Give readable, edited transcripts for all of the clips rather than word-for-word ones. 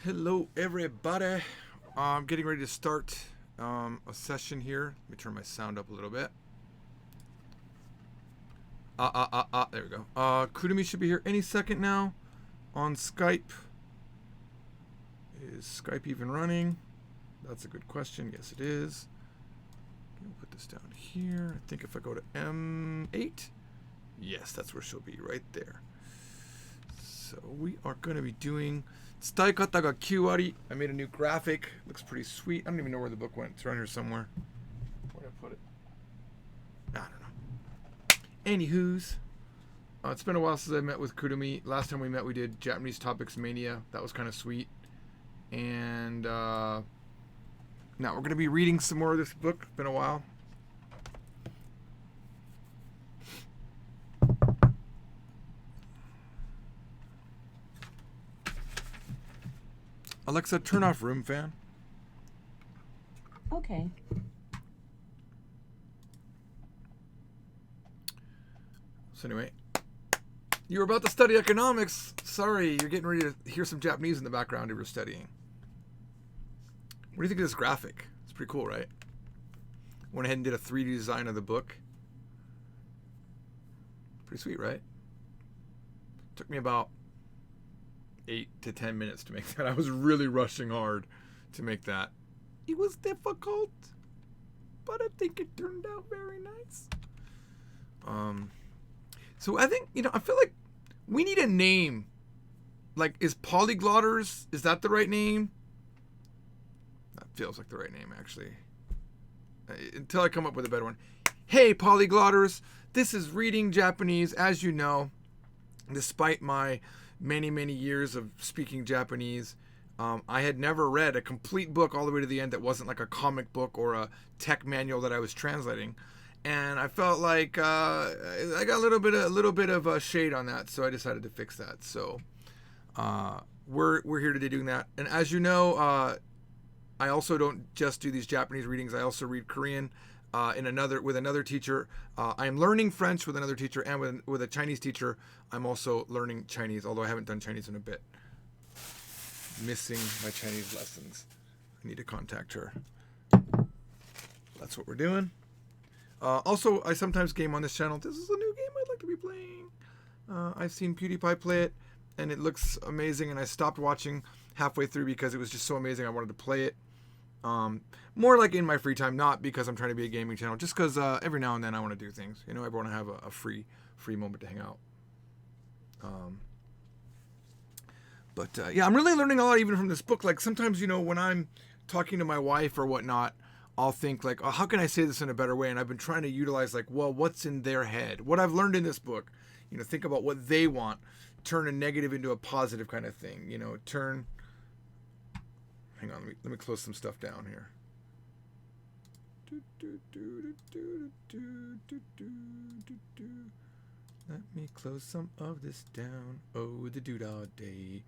Hello, everybody. I'm getting ready to start a session here. Let me turn my sound up a little bit. There we go. Kudumi should be here any second now on Skype. Is Skype even running? That's a good question. Yes, it is. We'll put this down here. I think if I go to M8, yes, that's where she'll be, right there. So we are going to be doing 伝え方が9割. I made a new graphic. Looks pretty sweet. I don't even know where the book went. It's around here somewhere. Where did I put it? I don't know. Anywho's. It's been a while since I met with Kudumi. Last time we met, we did Japanese Topics Mania. That was kind of sweet. And now we're going to be reading some more of this book. Been a while. Alexa, turn off room fan. Okay. So anyway, you were about to study economics. Sorry, you're getting ready to hear some Japanese in the background you were studying. What do you think of this graphic? It's pretty cool, right? Went ahead and did a 3D design of the book. Pretty sweet, right? Took me about 8 to 10 minutes to make that. I was really rushing hard to make that. It was difficult, but I think it turned out very nice. So I think, I feel like we need a name. Like, is Polyglotters, is that the right name? That feels like the right name, actually. Until I come up with a better one. Hey, Polyglotters, this is Reading Japanese, as you know. Despite my many years of speaking Japanese, I had never read a complete book all the way to the end that wasn't like a comic book or a tech manual that I was translating, and I felt like I got a little bit of shade on that, so I decided to fix that. So we're here today doing that, and as you know, I also don't just do these Japanese readings. I also read Korean. With another teacher. I'm learning French with another teacher, and with a Chinese teacher, I'm also learning Chinese, although I haven't done Chinese in a bit. Missing my Chinese lessons. I need to contact her. That's what we're doing. Also, I sometimes game on this channel. This is a new game I'd like to be playing. I've seen PewDiePie play it, and it looks amazing, and I stopped watching halfway through because it was just so amazing I wanted to play it. More like in my free time, not because I'm trying to be a gaming channel, just because every now and then I want to do things. I want to have a free moment to hang out. Yeah, I'm really learning a lot even from this book. Like sometimes, when I'm talking to my wife or whatnot, I'll think like, oh, how can I say this in a better way? And I've been trying to utilize like, well, what's in their head? What I've learned in this book, think about what they want, turn a negative into a positive kind of thing, hang on, let me close some stuff down here. Let me close some of this down. Oh, the doodah day.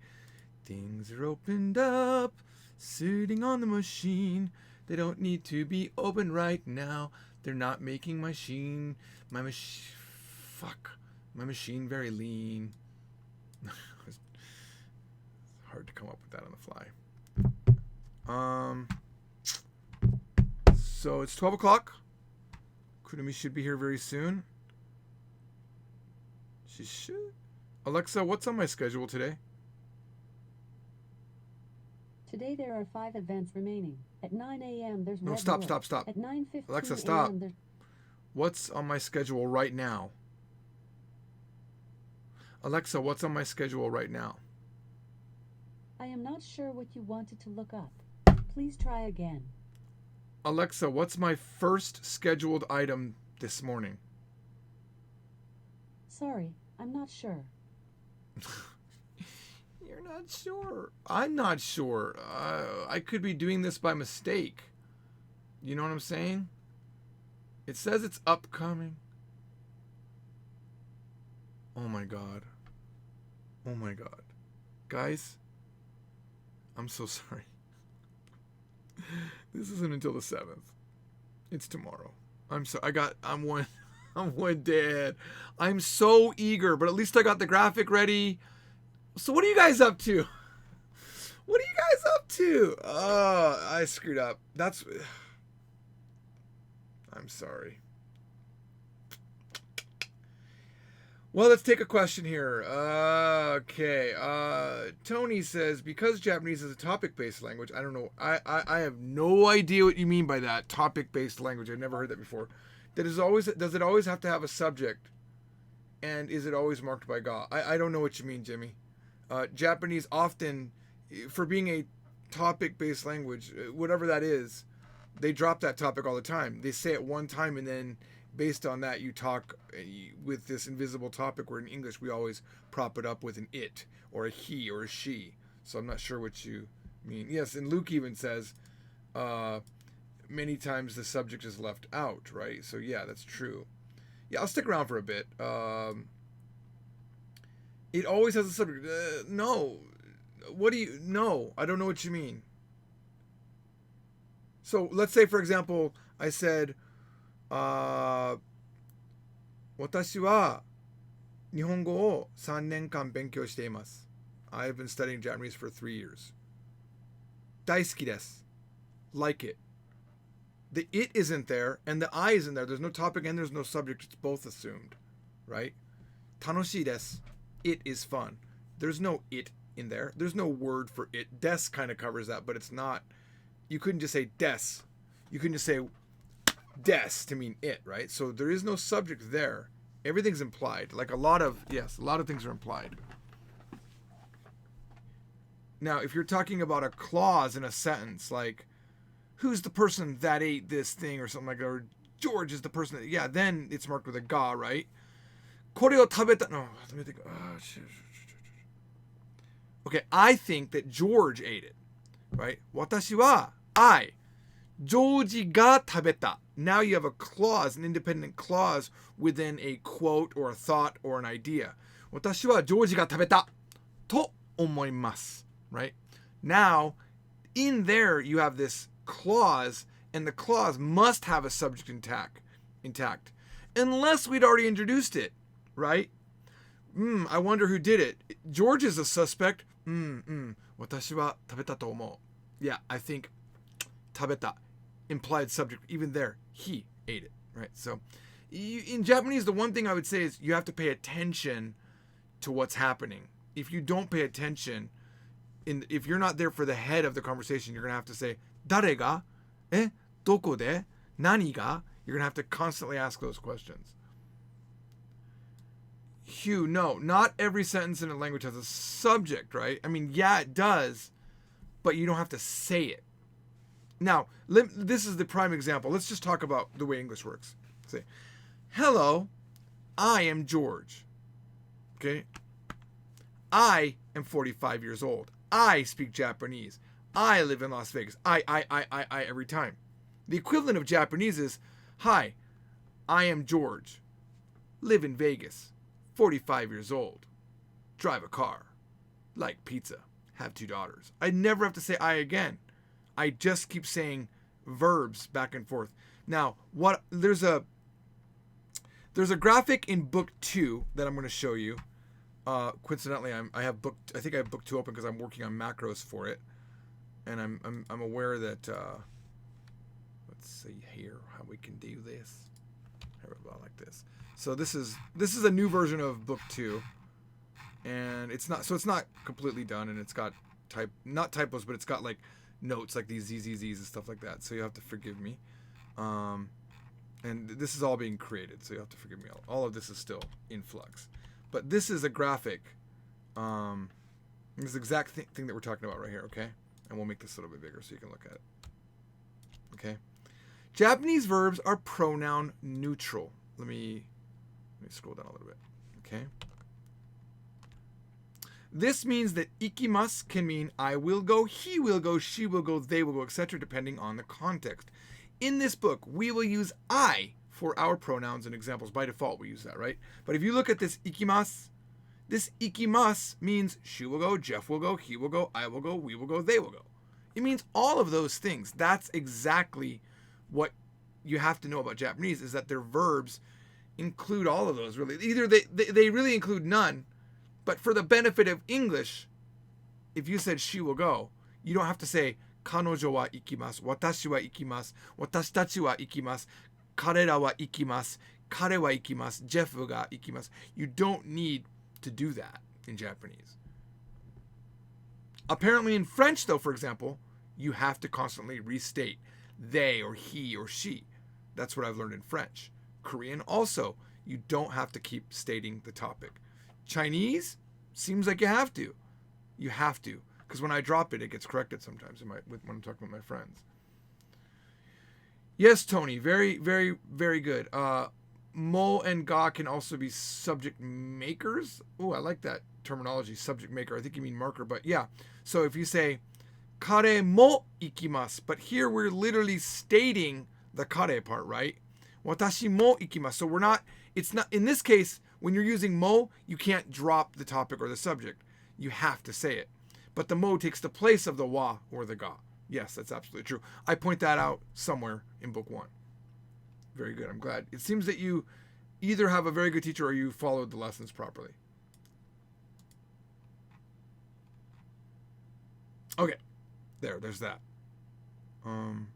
Things are opened up, sitting on the machine. They don't need to be open right now. They're not making my machine very lean. It's hard to come up with that on the fly. So it's 12 o'clock. Kudumi should be here very soon. She should. Alexa, what's on my schedule today? Today there are 5 events remaining. At 9 a.m. there's No, Red stop. At 9:15 Alexa, stop. a.m. What's on my schedule right now? Alexa, what's on my schedule right now? I am not sure what you wanted to look up. Please try again. Alexa, what's my first scheduled item this morning? Sorry, I'm not sure. You're not sure. I'm not sure. I could be doing this by mistake. You know what I'm saying? It says it's upcoming. Oh my God. Oh my God. Guys, I'm so sorry. This isn't until the 7th. It's tomorrow. I'm one dead. I'm so eager, but at least I got the graphic ready. So what are you guys up to? What are you too. Oh, I screwed up. I'm sorry. Well, let's take a question here. Okay. Tony says, because Japanese is a topic-based language, I don't know. I have no idea what you mean by that, topic-based language. I've never heard that before. Does it always have to have a subject? And is it always marked by ga? I don't know what you mean, Jimmy. Japanese often, for being a topic-based language, whatever that is, they drop that topic all the time. They say it one time and then based on that, you talk with this invisible topic where in English we always prop it up with an it or a he or a she. So I'm not sure what you mean. Yes, and Luke even says many times the subject is left out, right? So yeah, that's true. Yeah, I'll stick around for a bit. It always has a subject. No. What do you... No, I don't know what you mean. So let's say, for example, I said... 私は日本語を3年間勉強しています. I have been studying Japanese for 3 years. 大好きです. Like it. The it isn't there and the I isn't there. There's no topic and there's no subject. It's both assumed. Right? 楽しいです. It is fun. There's no it in there. There's no word for it. Des kind of covers that, but it's not. You couldn't just say des. You couldn't just say des to mean it, right? So there is no subject there. Everything's implied. Like a lot of things are implied. Now, if you're talking about a clause in a sentence, like, who's the person that ate this thing or something like that, or George is the person that, yeah, then it's marked with a ga, right? これを食べた, no, let me think. Okay, I think that George ate it, right? 私は, I, ジョージが食べた. Now you have a clause, an independent clause within a quote or a thought or an idea. 私はジョージが食べたと思います. Right? Now, in there you have this clause, and the clause must have a subject intact. Unless we'd already introduced it, right? I wonder who did it. George is a suspect. 私は食べたと思う. Yeah, I think 食べた. Implied subject, even there, he ate it, right? So, in Japanese, the one thing I would say is you have to pay attention to what's happening. If you don't pay attention, if you're not there for the head of the conversation, you're going to have to say, 誰が? どこで? 何が? You're going to have to constantly ask those questions. Hugh, no, not every sentence in a language has a subject, right? I mean, yeah, it does, but you don't have to say it. Now, this is the prime example. Let's just talk about the way English works. Say, hello, I am George. Okay? I am 45 years old. I speak Japanese. I live in Las Vegas. I every time. The equivalent of Japanese is, hi, I am George. Live in Vegas. 45 years old. Drive a car. Like pizza. Have 2 daughters. I never have to say I again. I just keep saying verbs back and forth. Now, there's a graphic in book 2 that I'm going to show you. Coincidentally, I think I have book 2 open because I'm working on macros for it, and I'm aware that let's see here how we can do this. About like this. So this is a new version of book 2, and it's not completely done, and it's got not typos, but it's got like notes like these ZZZs and stuff like that, so you have to forgive me. And this is all being created, so you have to forgive me. All of this is still in flux. But this is a graphic. This is the exact thing that we're talking about right here, okay? And we'll make this a little bit bigger so you can look at it. Okay? Japanese verbs are pronoun neutral. Let me scroll down a little bit. Okay? This means that ikimasu can mean I will go, he will go, she will go, they will go, etc., depending on the context. In this book, we will use I for our pronouns and examples. By default, we use that, right? But if you look at this ikimasu means she will go, Jeff will go, he will go, I will go, we will go, they will go. It means all of those things. That's exactly what you have to know about Japanese, is that their verbs include all of those, really. Either they really include none, but for the benefit of English, if you said she will go, You don't have to say 彼女は行きます。私は行きます。私たちは行きます。彼らは行きます。彼は行きます。ジェフが行きます。You don't need to do that in Japanese. Apparently in French, though, for example, you have to constantly restate they or he or she. That's what I've learned in French. Korean also, you don't have to keep stating the topic. Chinese, seems like you have to. You have to. Because when I drop it, it gets corrected sometimes when I'm talking with my friends. Yes, Tony, very, very, very good. Mo and ga can also be subject makers. Oh, I like that terminology, subject maker. I think you mean marker, but yeah. So if you say, kare mo ikimasu, but here we're literally stating the kare part, right? Watashi mo ikimasu. So it's not, in this case, when you're using mo, you can't drop the topic or the subject. You have to say it. But the mo takes the place of the wa or the ga. Yes, that's absolutely true. I point that out somewhere in book 1. Very good. I'm glad. It seems that you either have a very good teacher or you followed the lessons properly. Okay. There's that. I'm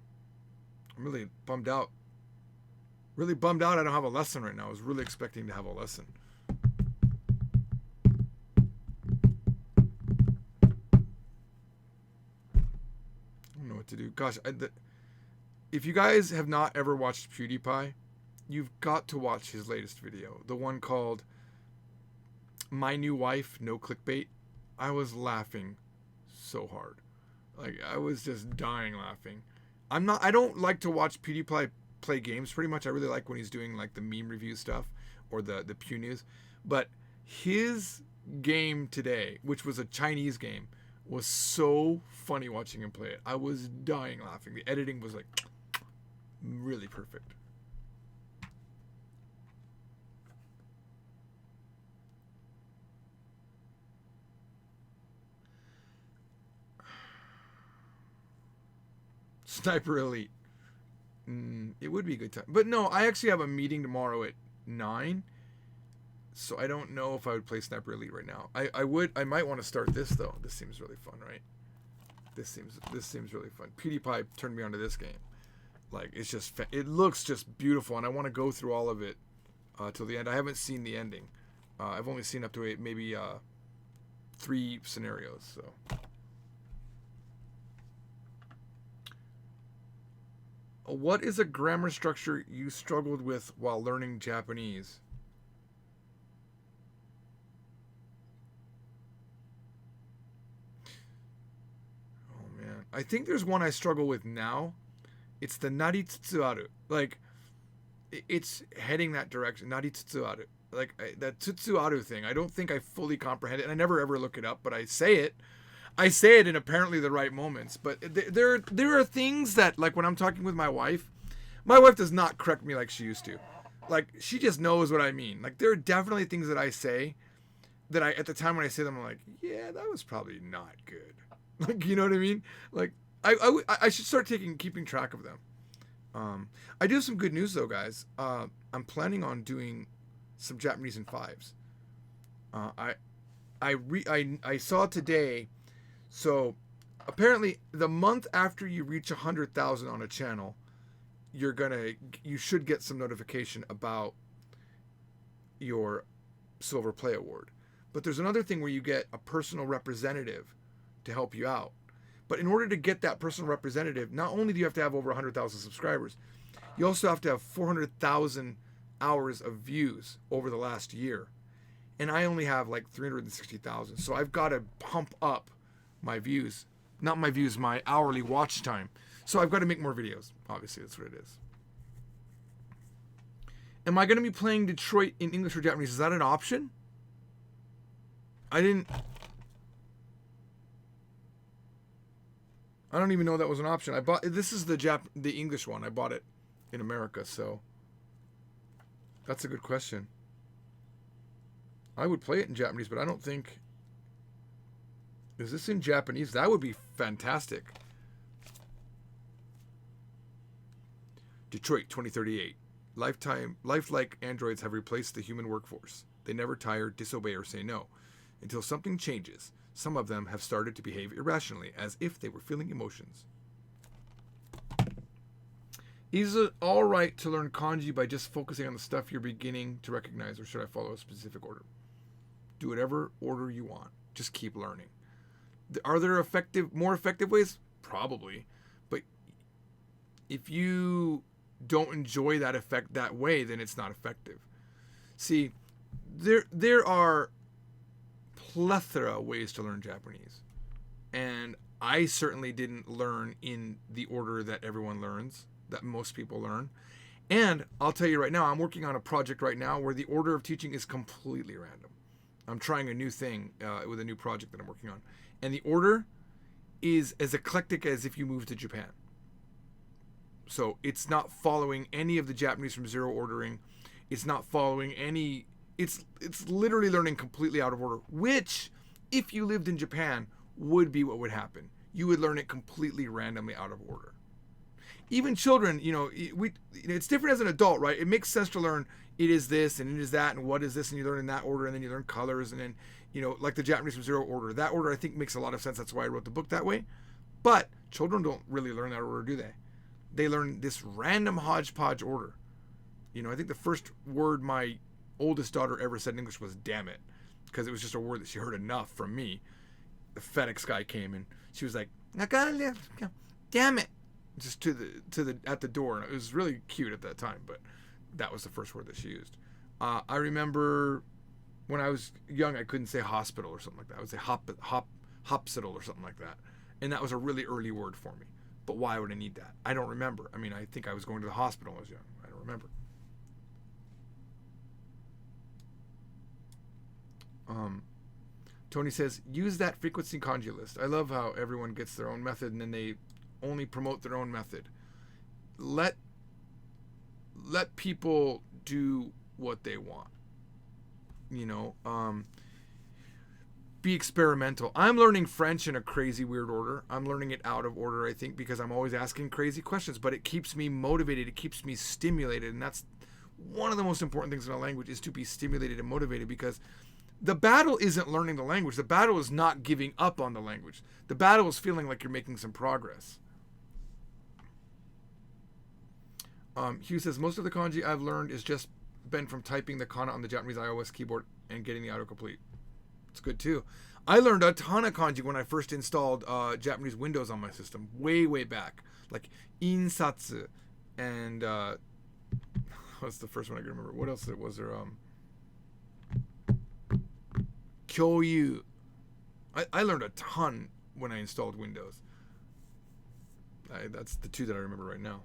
really bummed out. Really bummed out I don't have a lesson right now. I was really expecting to have a lesson. I don't know what to do. Gosh, if you guys have not ever watched PewDiePie, you've got to watch his latest video. The one called My New Wife, No Clickbait. I was laughing so hard. Like, I was just dying laughing. I don't like to watch PewDiePie play games pretty much. I really like when he's doing like the meme review stuff or the Pew News. But his game today, which was a Chinese game, was so funny watching him play it. I was dying laughing. The editing was like really perfect. Sniper Elite. It would be a good time. But no, I actually have a meeting tomorrow at 9. So I don't know if I would play Sniper Elite right now. I might want to start this though. This seems really fun, right? This seems really fun. PewDiePie turned me onto this game. Like, it's just, it looks just beautiful, and I want to go through all of it till the end. I haven't seen the ending. I've only seen up to maybe 3 scenarios. So. What is a grammar structure you struggled with while learning Japanese? Oh man, I think there's one I struggle with now. It's the naritsutsu aru. Like, it's heading that direction. Naritsutsu aru. Like, that tsutsu aru thing. I don't think I fully comprehend it, and I never ever look it up, but I say it. I say it in apparently the right moments. But there are things that, like, when I'm talking with my wife does not correct me like she used to. Like, she just knows what I mean. Like, there are definitely things that I say that at the time when I say them, I'm like, yeah, that was probably not good. Like, you know what I mean? Like, I should start keeping track of them. I do have some good news though, guys. I'm planning on doing some Japanese in 5s. I saw today. So apparently, the month after you reach 100,000 on a channel, you should get some notification about your Silver Play Award. But there's another thing where you get a personal representative to help you out. But in order to get that personal representative, not only do you have to have over 100,000 subscribers, you also have to have 400,000 hours of views over the last year. And I only have like 360,000. So I've got to pump up my views. Not my views, my hourly watch time. So I've got to make more videos. Obviously, that's what it is. Am I going to be playing Detroit in English or Japanese? Is that an option? I don't even know that was an option. This is the English one. I bought it in America, so that's a good question. I would play it in Japanese, but I don't think. Is this in Japanese? That would be fantastic. Detroit 2038. Lifelike androids have replaced the human workforce. They never tire, disobey, or say no until something changes. Some of them have started to behave irrationally, as if they were feeling emotions. Is it all right to learn kanji by just focusing on the stuff you're beginning to recognize, or should I follow a specific order? Do whatever order you want. Just keep learning. Are there more effective ways? Probably. But if you don't enjoy that way, then it's not effective. See, there are plethora of ways to learn Japanese. And I certainly didn't learn in the order that everyone learns, that most people learn. And I'll tell you right now, I'm working on a project right now where the order of teaching is completely random. I'm trying a new thing with a new project that I'm working on. And the order is as eclectic as if you moved to Japan. So it's not following any of the Japanese from zero ordering. It's not following any... It's literally learning completely out of order, which, if you lived in Japan, would be what would happen. You would learn it completely randomly out of order. Even children, it's different as an adult, right? It makes sense to learn it is this and it is that and what is this, and you learn in that order, and then you learn colors, and then, like the Japanese from zero order. That order, I think, makes a lot of sense. That's why I wrote the book that way. But children don't really learn that order, do they? They learn this random hodgepodge order. I think the first word my oldest daughter ever said in English was "damn it," because it was just a word that she heard enough from me. The FedEx guy came and she was like, "Damn it," just at the door, and it was really cute at that time. But that was the first word that she used. I remember when I was young, I couldn't say hospital or something like that. I would say hopsital or something like that, and that was a really early word for me. But why would I need that? I don't remember. I mean, I think I was going to the hospital when I was young. I don't remember. Tony says, use that frequency kanji list. I love how everyone gets their own method and then they only promote their own method. Let people do what they want. Be experimental. I'm learning French in a crazy weird order. I'm learning it out of order, I think, because I'm always asking crazy questions, but it keeps me motivated. It keeps me stimulated. And that's one of the most important things in a language, is to be stimulated and motivated, because the battle isn't learning the language. The battle is not giving up on the language. The battle is feeling like you're making some progress. Hugh says, most of the kanji I've learned is just been from typing the kana on the Japanese iOS keyboard and getting the autocomplete. It's good too. I learned a ton of kanji when I first installed Japanese Windows on my system, way back. Like insatsu and what's the first one I can remember? What else was there? Kyoyu. I learned a ton when I installed Windows. That's the two that I remember right now.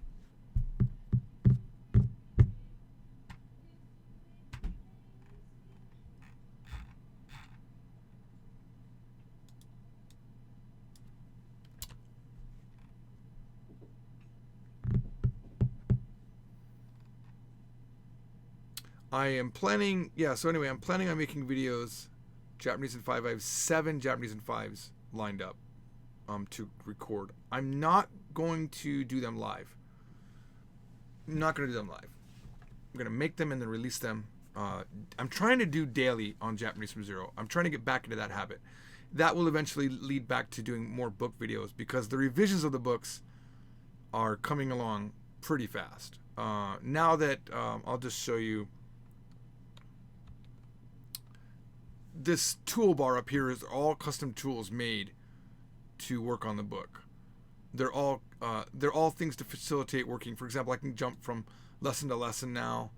I'm planning on making videos, Japanese in 5. I have 7 Japanese in 5s lined up to record. I'm not going to do them live. I'm not going to do them live. I'm going to make them and then release them. I'm trying to do daily on Japanese from zero. I'm trying to get back into that habit. That will eventually lead back to doing more book videos, because the revisions of the books are coming along pretty fast. Now that I'll just show you. This toolbar up here is all custom tools made to work on the book. They're all things to facilitate working. For example, I can jump from lesson to lesson now.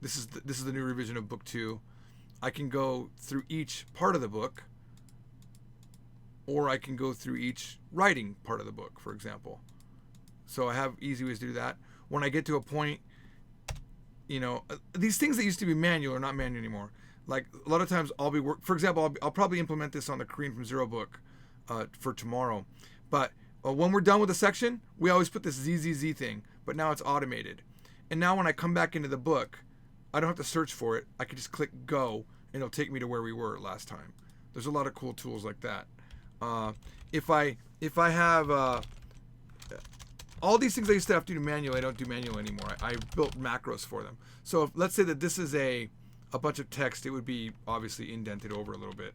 This is the new revision of book 2. I can go through each part of the book, or I can go through each writing part of the book, for example. So I have easy ways to do that. When I get to a point, these things that used to be manual are not manual anymore. Like a lot of times for example, I'll probably implement this on the Korean from Zero book for tomorrow. But when we're done with a section, we always put this ZZZ thing, but now it's automated. And now when I come back into the book, I don't have to search for it. I can just click go and it'll take me to where we were last time. There's a lot of cool tools like that. If I have all these things I used to have to do manual, I don't do manual anymore. I built macros for them. So let's say that this is a bunch of text, it would be obviously indented over a little bit.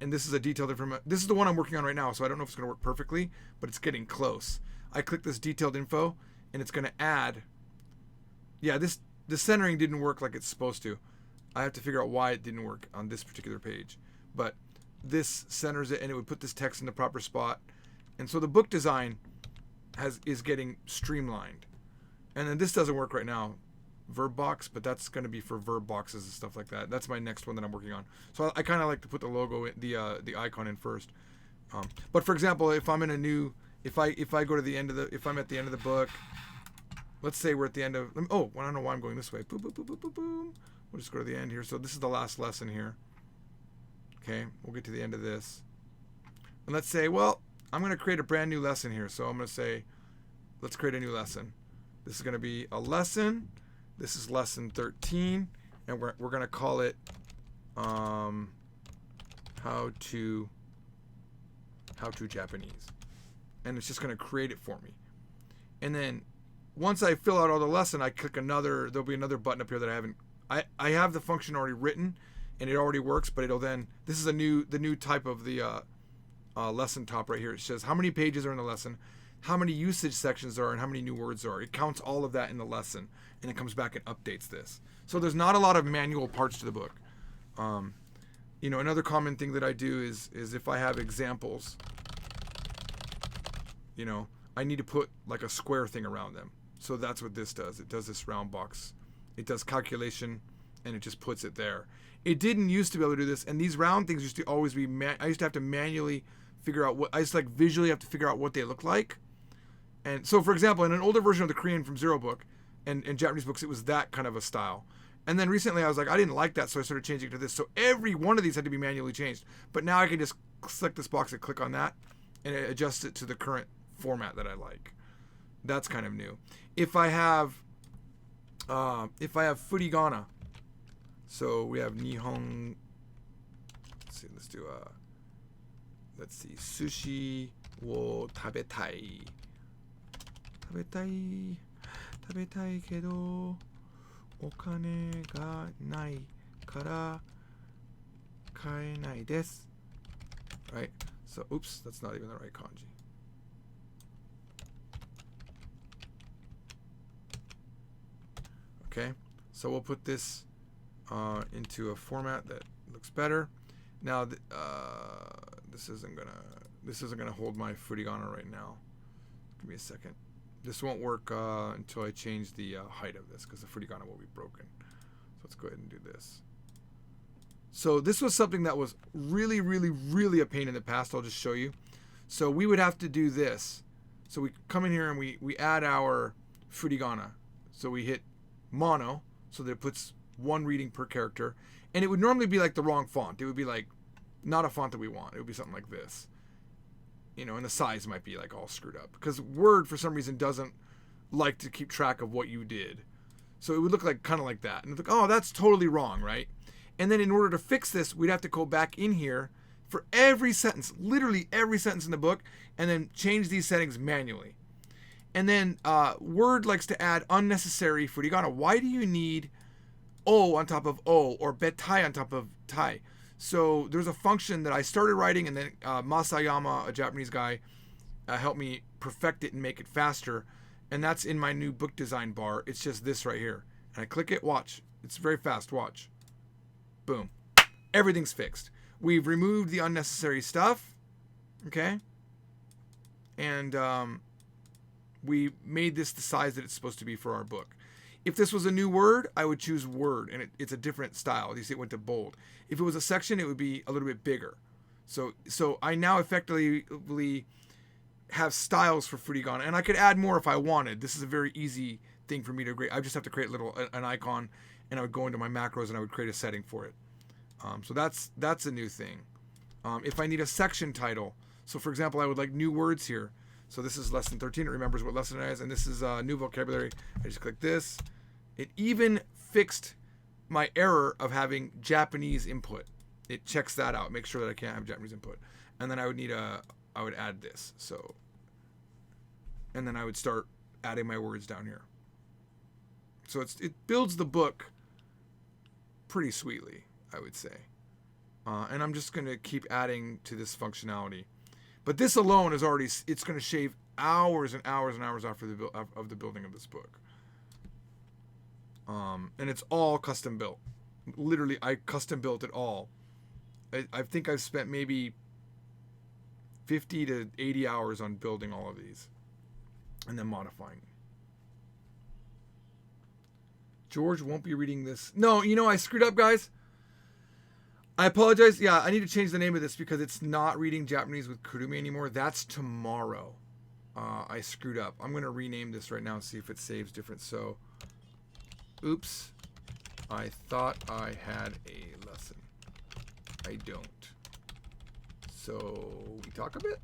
and this is a detailed information. This is the one I'm working on right now, so I don't know if it's going to work perfectly, but it's getting close. I click this detailed info, and it's going to add. Yeah, the centering didn't work like it's supposed to. I have to figure out why it didn't work on this particular page, but this centers it, and it would put this text in the proper spot, and so the book design is getting streamlined. And then this doesn't work right now, verb box, but that's going to be for verb boxes and stuff like that. That's my next one that I'm working on. So I kind of like to put the logo, the icon in first. But for example, if I'm in a new, if I go to the end of if I'm at the end of the book, let's say we're at the end of, oh, well, I don't know why I'm going this way. Boom, boom, boom, boom, boom, boom. We'll just go to the end here. So this is the last lesson here. Okay, we'll get to the end of this. And let's say, well, I'm going to create a brand new lesson here. So I'm going to say, let's create a new lesson. This is going to be a lesson. This is lesson 13. And we're going to call it how to Japanese. And it's just going to create it for me. And then once I fill out all the lesson, I click another, there'll be another button up here that I haven't, I have the function already written and it already works, but it'll then, this is the new type of the lesson top right here. It says how many pages are in the lesson, how many usage sections there are, and how many new words there are. It counts all of that in the lesson, and it comes back and updates this. So there's not a lot of manual parts to the book. You know, another common thing that I do is if I have examples, you know, I need to put like a square thing around them. So that's what this does. It does this round box. It does calculation, and it just puts it there. It didn't used to be able to do this, and these round things used to always be, I used to have to manually figure out I just like visually have to figure out what they look like. And so, for example, in an older version of the Korean from Zero book and Japanese books, it was that kind of a style. And then recently I was like, I didn't like that, so I started changing it to this. So every one of these had to be manually changed. But now I can just select this box and click on that, and it adjusts it to the current format that I like. That's kind of new. If I have furigana, so we have Nihon. Let's see, sushi wo tabetai. Tabetai kedo okane ga nai kara kaenai desu. Right? So, oops, that's not even the right kanji. Okay, so we'll put this into a format that looks better. Now, this isn't gonna hold my furigana right now. Give me a second. This won't work until I change the height of this, because the furigana will be broken. So let's go ahead and do this. So this was something that was really, really, really a pain in the past. I'll just show you. So we would have to do this. So we come in here and we add our furigana. So we hit mono, so that it puts one reading per character. And it would normally be like the wrong font. It would be like not a font that we want. It would be something like this. You know, and the size might be like all screwed up. Because Word, for some reason, doesn't like to keep track of what you did. So it would look like kind of like that. And it's like, oh, that's totally wrong, right? And then in order to fix this, we'd have to go back in here for every sentence, literally every sentence in the book, and then change these settings manually. And then Word likes to add unnecessary furigana. Why do you need O on top of O or betai on top of tai? So there's a function that I started writing, and then Masayama, a Japanese guy, helped me perfect it and make it faster. And that's in my new book design bar. It's just this right here. And I click it, watch. It's very fast, watch. Boom. Everything's fixed. We've removed the unnecessary stuff. Okay? And we made this the size that it's supposed to be for our book. If this was a new word, I would choose Word, and it's a different style. You see it went to bold. If it was a section, it would be a little bit bigger. So I now effectively have styles for furigana, and I could add more if I wanted. This is a very easy thing for me to create. I just have to create an icon, and I would go into my macros and I would create a setting for it. So that's a new thing. If I need a section title, so for example, I would like new words here. So this is lesson 13. It remembers what lesson it is, and this is new vocabulary. I just click this. It even fixed my error of having Japanese input. It checks that out, makes sure that I can't have Japanese input. And then I would add this. So, and then I would start adding my words down here. So it builds the book pretty sweetly, I would say. And I'm just going to keep adding to this functionality. But this alone is already, it's going to shave hours and hours and hours after the building of this book. And it's all custom built. Literally, I custom built it all. I think I've spent maybe 50 to 80 hours on building all of these and then modifying. George won't be reading this. No, I screwed up, guys. I apologize. Yeah, I need to change the name of this because it's not reading Japanese with Kurumi anymore. That's tomorrow. I screwed up. I'm going to rename this right now and see if it saves different. So, oops. I thought I had a lesson. I don't. So, we talk a bit?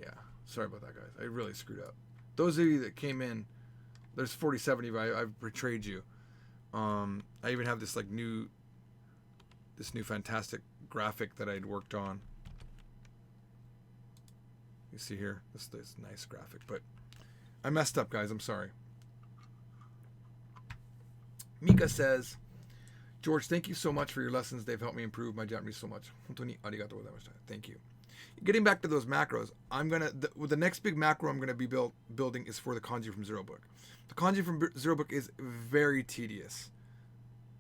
Yeah. Sorry about that, guys. I really screwed up. Those of you that came in, there's 47 of you. I've betrayed you. I even have this new fantastic graphic that I'd worked on. You see here, this nice graphic, but I messed up, guys. I'm sorry. Mika says, George, thank you so much for your lessons. They've helped me improve my Japanese so much. Thank you. Getting back to those macros, the next big macro I'm gonna be building is for the kanji from Zero Book. The kanji from Zero Book is very tedious,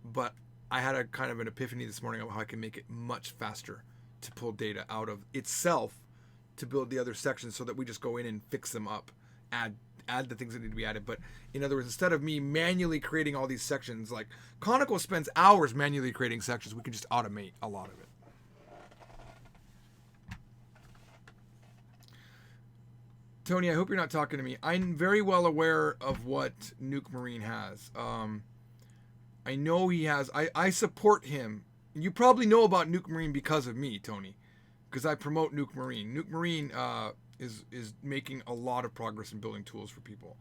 but I had a kind of an epiphany this morning of how I can make it much faster to pull data out of itself to build the other sections so that we just go in and fix them up, add the things that need to be added. But in other words, instead of me manually creating all these sections, like Conoco spends hours manually creating sections, we can just automate a lot of it. Tony, I hope you're not talking to me. I'm very well aware of what Nuke Marine has. I know he has. I support him. You probably know about Nuke Marine because of me, Tony, because I promote Nuke Marine. Nuke Marine is making a lot of progress in building tools for people.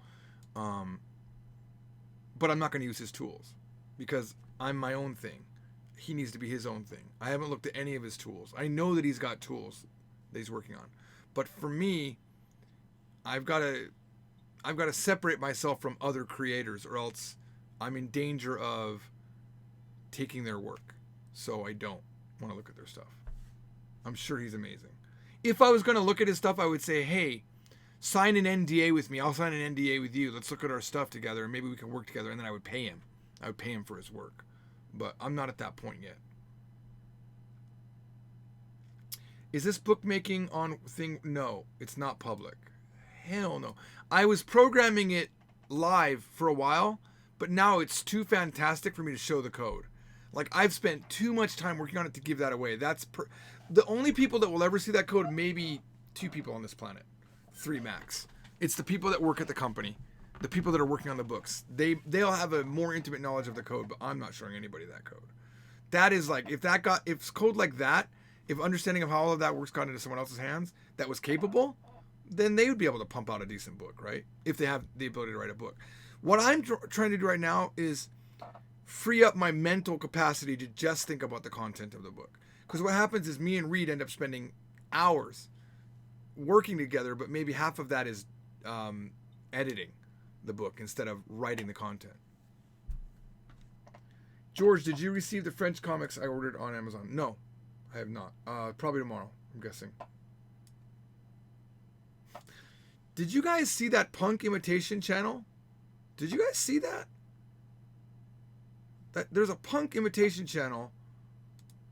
But I'm not going to use his tools because I'm my own thing. He needs to be his own thing. I haven't looked at any of his tools. I know that he's got tools that he's working on. But for me, I've got to separate myself from other creators, or else I'm in danger of taking their work. So I don't want to look at their stuff. I'm sure he's amazing. If I was going to look at his stuff, I would say, hey, sign an NDA with me. I'll sign an NDA with you. Let's look at our stuff together and maybe we can work together. And then I would pay him. I would pay him for his work. But I'm not at that point yet. Is this bookmaking on thing? No, it's not public. Hell no. I was programming it live for a while, but now it's too fantastic for me to show the code. Like, I've spent too much time working on it to give that away. The only people that will ever see that code, maybe 2 people on this planet. 3 max. It's the people that work at the company. The people that are working on the books. They'll have a more intimate knowledge of the code, but I'm not showing anybody that code. That is like, if code like that, if understanding of how all of that works got into someone else's hands that was capable, then they would be able to pump out a decent book, right? If they have the ability to write a book. What I'm trying to do right now is free up my mental capacity to just think about the content of the book. Because what happens is me and Reed end up spending hours working together, but maybe half of that is editing the book instead of writing the content. George, did you receive the French comics I ordered on Amazon? No, I have not. Probably tomorrow, I'm guessing. Did you guys see that punk imitation channel? Did you guys see that? There's a punk imitation channel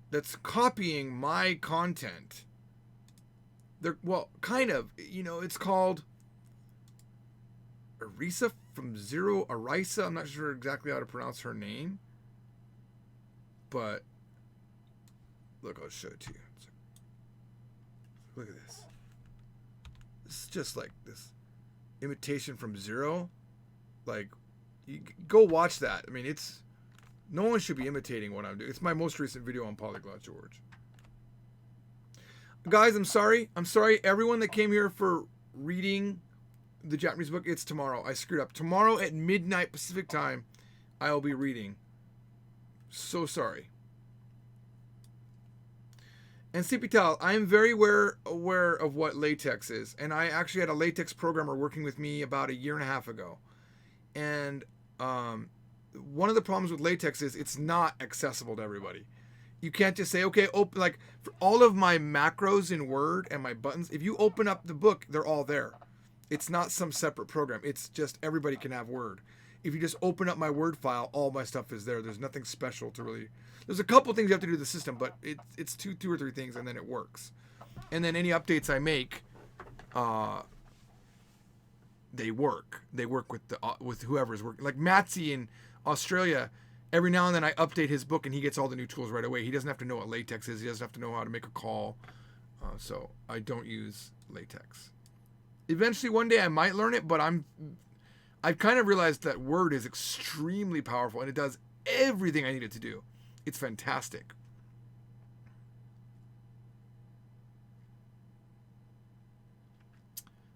that's copying my content. Well, kind of. It's called Arisa from Zero Arisa. I'm not sure exactly how to pronounce her name. But look, I'll show it to you. Look at this. This is just like this imitation from Zero. Like, you go watch that. I mean, no one should be imitating what I'm doing. It's my most recent video on Polyglot George. Guys, I'm sorry. I'm sorry, everyone that came here for reading the Japanese book. It's tomorrow. I screwed up. Tomorrow at midnight Pacific time, I'll be reading. So sorry. And CPTAL, I'm very aware of what latex is. And I actually had a latex programmer working with me about 1.5 years ago. And one of the problems with latex is it's not accessible to everybody. You can't just say, okay, open, like for all of my macros in Word and my buttons, if you open up the book, they're all there. It's not some separate program. It's just everybody can have Word. If you just open up my Word file, all my stuff is there. There's nothing special to really. There's a couple things you have to do to the system, but it's two or three things, and then it works. And then any updates I make, they work. They work with whoever's working. Like Matsy in Australia, every now and then I update his book, and he gets all the new tools right away. He doesn't have to know what latex is. He doesn't have to know how to make a call. So I don't use latex. Eventually, one day I might learn it, but I've kind of realized that Word is extremely powerful, and it does everything I need it to do. It's fantastic.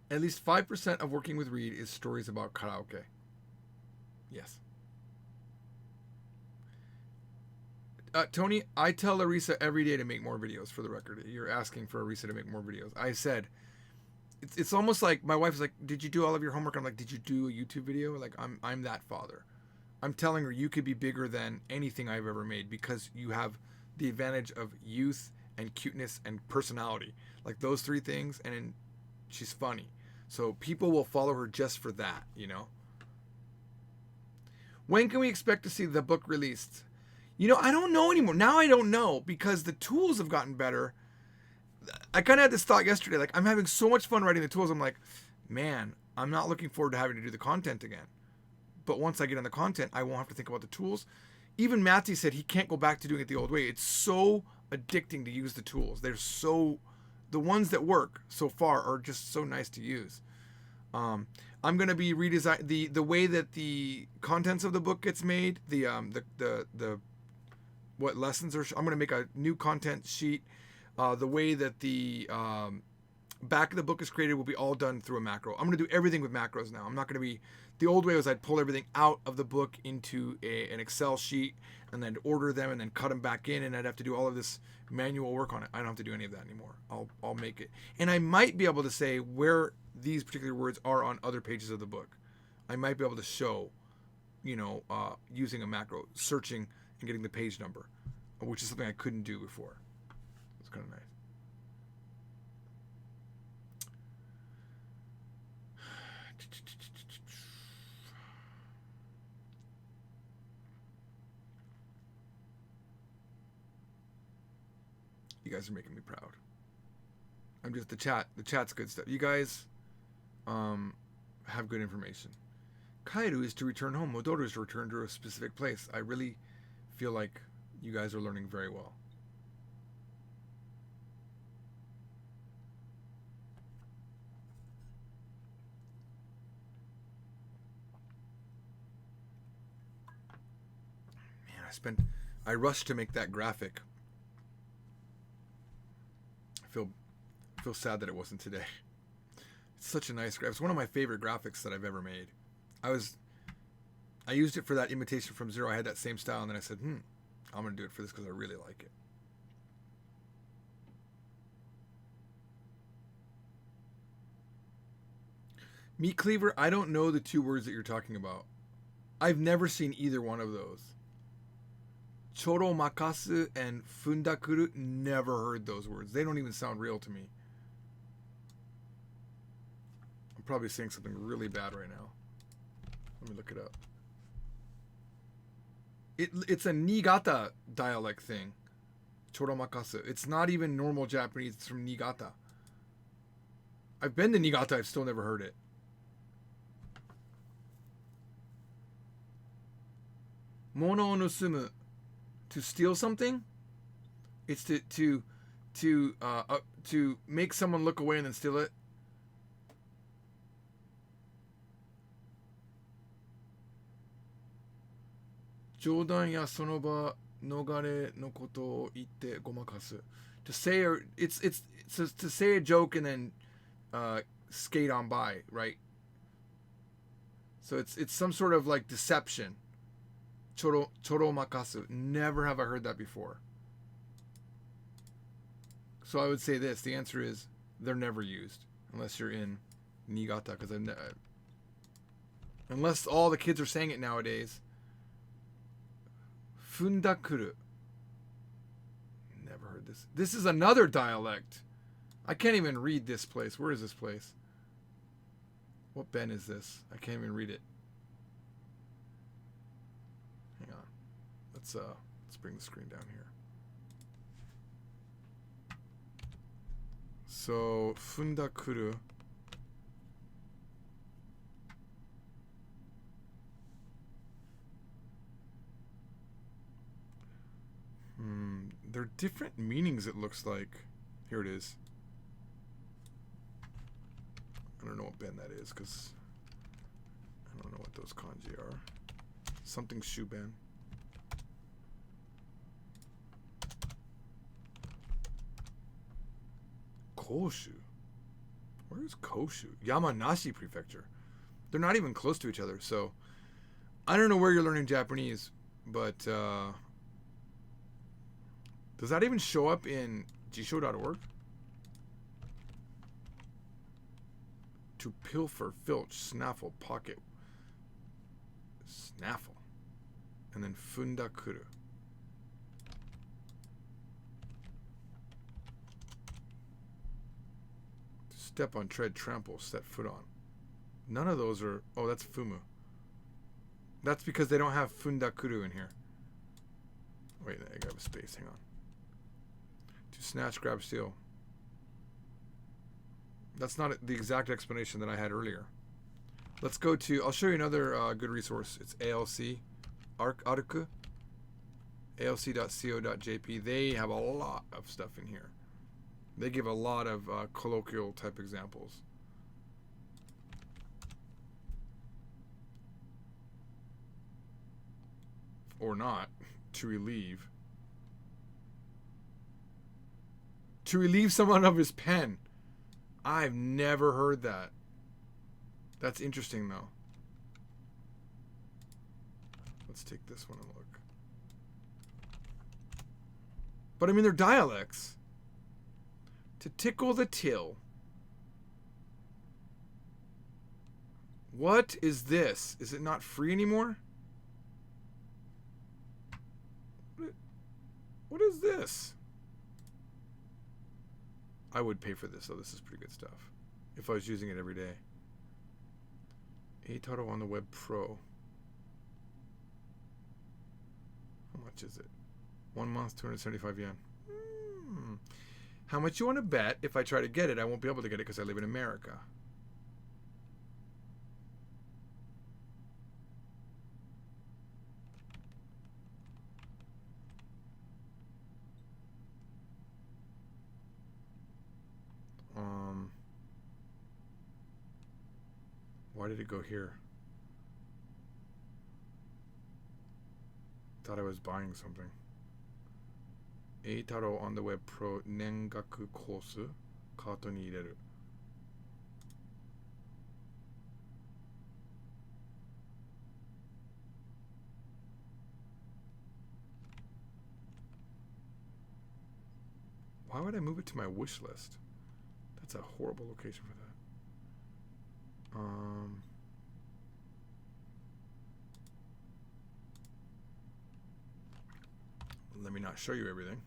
At least 5% of working with Reed is stories about karaoke. Yes. Tony, I tell Arisa every day to make more videos, for the record. You're asking for Arisa to make more videos. I said, it's almost like my wife's like, did you do all of your homework? I'm like, did you do a YouTube video? Like, I'm that father. I'm telling her you could be bigger than anything I've ever made because you have the advantage of youth and cuteness and personality. Like those three things, and she's funny. So people will follow her just for that, you know? When can we expect to see the book released? You know, I don't know anymore. Now I don't know because the tools have gotten better. I kind of had this thought yesterday. Like, I'm having so much fun writing the tools. I'm like, man, I'm not looking forward to having to do the content again. But once I get on the content, I won't have to think about the tools. Even Matthew said he can't go back to doing it the old way. It's so addicting to use the tools. They're so, the ones that work so far are just so nice to use. I'm gonna be redesign the way that the contents of the book gets made. The what lessons are. I'm gonna make a new content sheet. The way that the back of the book is created will be all done through a macro. I'm gonna do everything with macros now. I'm not gonna be. The old way was I'd pull everything out of the book into an Excel sheet and then order them and then cut them back in, and I'd have to do all of this manual work on it. I don't have to do any of that anymore. I'll make it, and I might be able to say where these particular words are on other pages of the book. I might be able to show, you know, using a macro, searching and getting the page number, which is something I couldn't do before. It's kind of nice. You guys are making me proud. I'm just the chat's good stuff. You guys have good information. Kairu is to return home. Modoru is to return to a specific place. I really feel like you guys are learning very well. Man, I rushed to make that graphic. I feel sad that it wasn't today. It's such a nice graphic. It's one of my favorite graphics that I've ever made. I used it for that Imitation from Zero. I had that same style, and then I said, I'm going to do it for this because I really like it. Meat cleaver, I don't know the two words that you're talking about. I've never seen either one of those. Choro makasu and fundakuru, never heard those words. They don't even sound real to me. I'm probably saying something really bad right now. Let me look it up. It's a Niigata dialect thing. Choro makasu. It's not even normal Japanese. It's from Niigata. I've been to Niigata. I've still never heard it. Mono o nusumu. To steal something, it's to make someone look away and then steal it. Jodan ya sonoba nogare no koto o itte gomakasu. To say it's to say a joke and then skate on by, right? So it's some sort of like deception. Choro makasu. Never have I heard that before. So I would say this. The answer is they're never used unless you're in Niigata, because unless all the kids are saying it nowadays. Fundakuru. heard this. This is another dialect. I can't even read this place. Where is this place? What ben is this? I can't even read it. Hang on. Let's bring the screen down here. So, Fundakuru. They're different meanings, it looks like. Here it is. I don't know what ben that is, because I don't know what those kanji are. Something shuben. Koshu. Where is Koshu? Yamanashi Prefecture. They're not even close to each other, so I don't know where you're learning Japanese, but does that even show up in jisho.org? To pilfer, filch, snaffle, pocket. Snaffle. And then fundakuru. Step on, tread, trample, set foot on. None of those are... Oh, that's fumu. That's because they don't have fundakuru in here. Wait, I got a space. Hang on. To snatch, grab, steal. That's not the exact explanation that I had earlier. Let's go to... I'll show you another good resource. It's ALC. Arku. ALC.co.jp. They have a lot of stuff in here. They give a lot of colloquial type examples. Or not. To relieve. To relieve someone of his pen. I've never heard that. That's interesting, though. Let's take this one and look. But I mean, they're dialects. To tickle the till. What is this? Is it not free anymore? What is this? I would pay for this, though. This is pretty good stuff. If I was using it every day. Eitaro on the Web Pro. How much is it? 1 month, 275 yen. How much you want to bet if I try to get it? I won't be able to get it because I live in America. Why did it go here? Thought I was buying something. Eitaro on the Web Pro Nengaku Kosu Kato ni ireru. Why would I move it to my wish list? That's a horrible location for that. Let me not show you everything.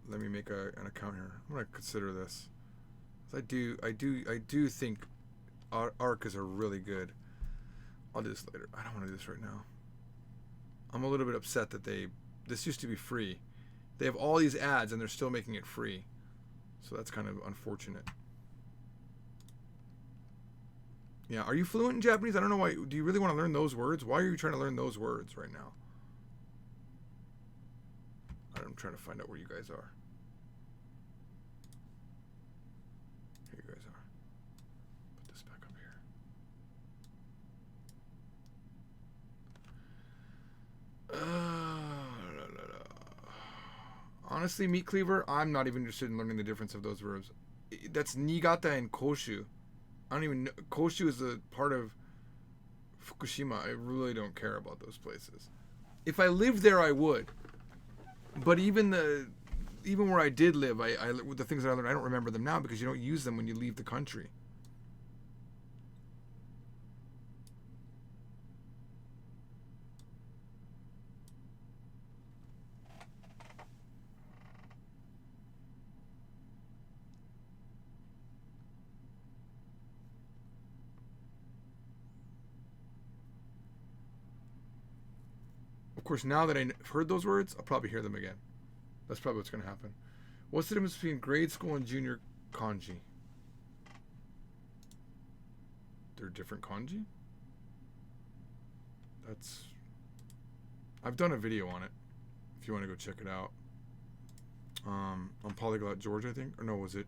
Let me make an account here. I'm gonna consider this. I do think ARCs are really good. I'll do this later. I don't want to do this right now. I'm a little bit upset that this used to be free. They have all these ads and they're still making it free. So that's kind of unfortunate. Yeah, are you fluent in Japanese? I don't know why. Do you really want to learn those words? Why are you trying to learn those words right now? I'm trying to find out where you guys are. Here you guys are. Put this back up here. Honestly, Meat Cleaver, I'm not even interested in learning the difference of those verbs. That's Niigata and Koshu. I don't even know. Koshu is a part of Fukushima. I really don't care about those places. If I lived there, I would. But even where I did live, the things that I learned, I don't remember them now because you don't use them when you leave the country. course, now that I've heard those words, I'll probably hear them again. That's probably what's going to happen. What's the difference between grade school and junior kanji? They're different kanji? I've done a video on it, if you want to go check it out. On Polyglot George, I think. Or no, was it?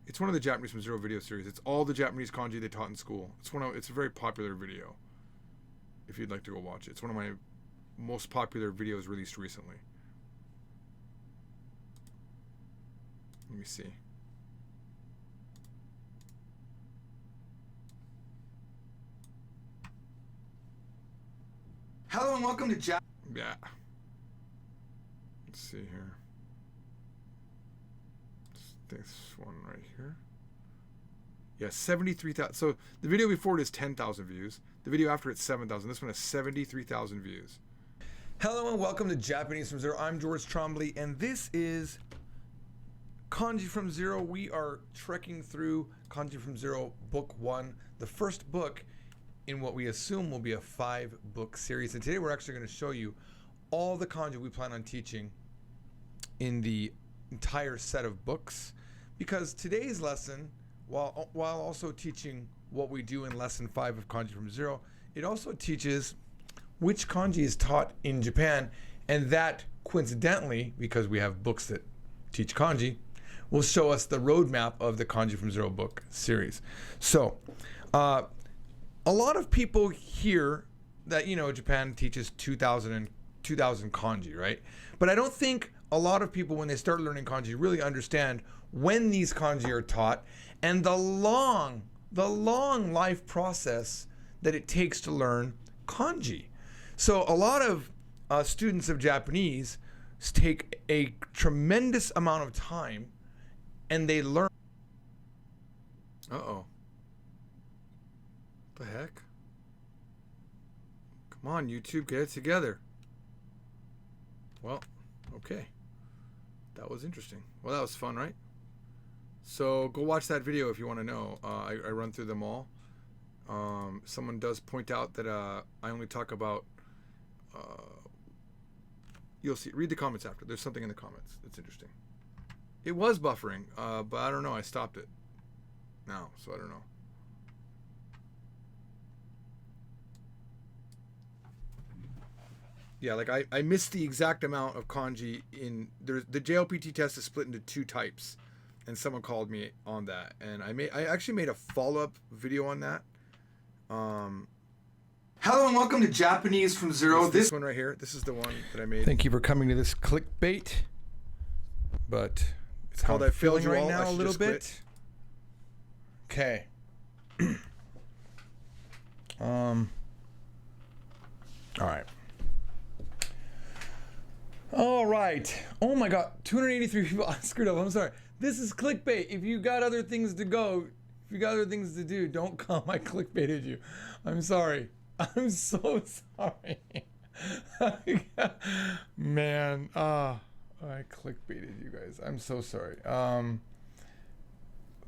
It's one of the Japanese from Zero video series. It's all the Japanese kanji they taught in school. It's a very popular video. If you'd like to go watch it. It's one of my most popular videos released recently. Let me see. Hello and welcome to Yeah. Let's see here. This one right here. Yeah, 73,000. So the video before it is 10,000 views. The video after it's 7,000. This one has 73,000 views. Hello and welcome to Japanese from Zero. I'm George Trombley, and this is Kanji from Zero. We are trekking through Kanji from Zero, Book 1, the first book in what we assume will be a 5-book series. And today we're actually going to show you all the kanji we plan on teaching in the entire set of books, because today's lesson, while also teaching what we do in lesson 5 of Kanji from Zero, it also teaches which kanji is taught in Japan, and that coincidentally, because we have books that teach kanji, will show us the roadmap of the Kanji from Zero book series. So a lot of people hear that, you know, Japan teaches 2,000 kanji, right? But I don't think a lot of people, when they start learning kanji, really understand when these kanji are taught and the long life process that it takes to learn kanji. So a lot of students of Japanese take a tremendous amount of time and they learn. Uh-oh. The heck? Come on, YouTube, get it together. Well, okay. That was interesting. Well, that was fun, right? So go watch that video if you want to know. I run through them all. Someone does point out that I only talk about... you'll see. Read the comments after. There's something in the comments that's interesting. It was buffering, but I don't know. I stopped it now, so I don't know. Yeah, like I missed the exact amount of kanji in the JLPT test is split into 2 types, and someone called me on that, and I actually made a follow-up video on that. Hello and welcome to Japanese from Zero. This one right here. This is the one that I made. Thank you for coming to this clickbait, but it's called I Failed You right All. now a little bit. Okay. All right. All right. Oh my God, 283 people. I screwed up. I'm sorry. This is clickbait. If you got other things to go, if you got other things to do, don't come. I clickbaited you. I'm sorry. I'm so sorry. Man, I clickbaited you guys. I'm so sorry.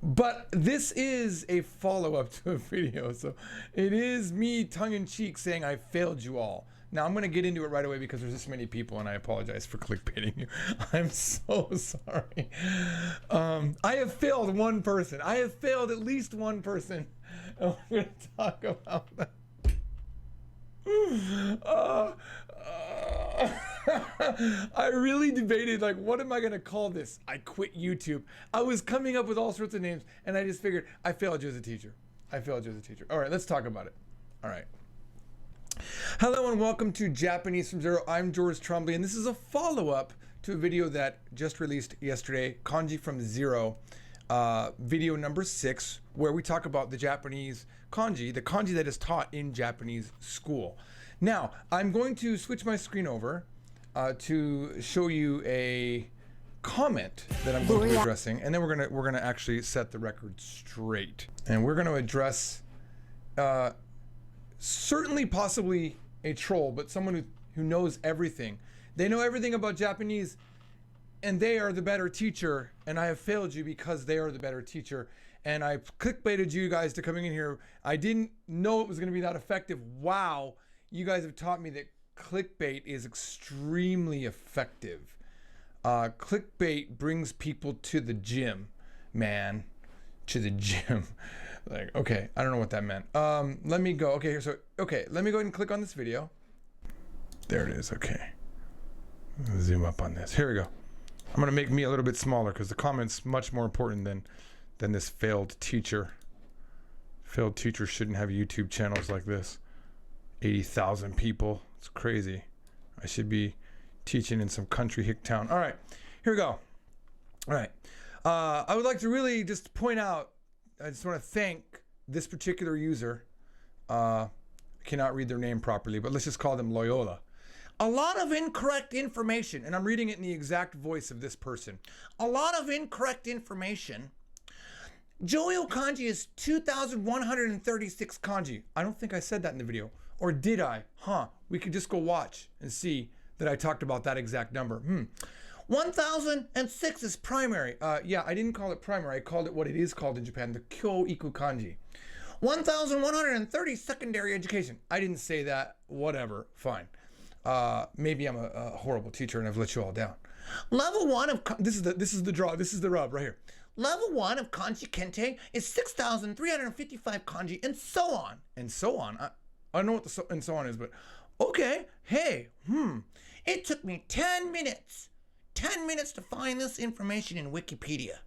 But this is a follow-up to a video, so it is me tongue-in-cheek saying I failed you all. Now I'm gonna get into it right away because there's this many people, and I apologize for clickbaiting you. I'm so sorry. I have failed one person. I have failed at least one person, and we're gonna talk about that. I really debated, like, what am I gonna call this? I quit YouTube. I was coming up with all sorts of names, and I just figured I failed you as a teacher. I failed you as a teacher. All right, let's talk about it. All right. Hello and welcome to Japanese from Zero. I'm George Trombley, and this is a follow-up to a video that just released yesterday, Kanji from Zero, video number 6, where we talk about the Japanese kanji, the kanji that is taught in Japanese school. Now, I'm going to switch my screen over to show you a comment that I'm going to be addressing, and then we're gonna actually set the record straight, and we're going to address certainly possibly a troll, but someone who knows everything. They know everything about Japanese, and they are the better teacher, and I have failed you because they are the better teacher, and I clickbaited you guys to coming in here. I didn't know it was going to be that effective. Wow, you guys have taught me that clickbait is extremely effective. Clickbait brings people to the gym, man. To the gym. Like, okay, I don't know what that meant. Let me go. Okay, let me go ahead and click on this video. There it is. Okay. Zoom up on this. Here we go. I'm gonna make me a little bit smaller because the comment's much more important than this failed teacher. Failed teachers shouldn't have YouTube channels like this. 80,000 people. It's crazy. I should be teaching in some country hick town. All right, here we go. All right. I would like to really just point out, I just want to thank this particular user. I cannot read their name properly, but let's just call them Loyola. A lot of incorrect information, and I'm reading it in the exact voice of this person. A lot of incorrect information. Joyo kanji is 2,136 kanji. I don't think I said that in the video. Or did I? We could just go watch and see that I talked about that exact number. 1,006 is primary. Yeah, I didn't call it primary. I called it what it is called in Japan, the Kyo-iku kanji. 1,130 secondary education. I didn't say that. Whatever. Fine. Maybe I'm a horrible teacher and I've let you all down. Level 1 of this is the draw. This is the rub right here. Level 1 of kanji kente is 6,355 kanji, and so on and so on. I don't know what the and so on is, but okay. Hey, it took me 10 minutes. 10 minutes to find this information in Wikipedia.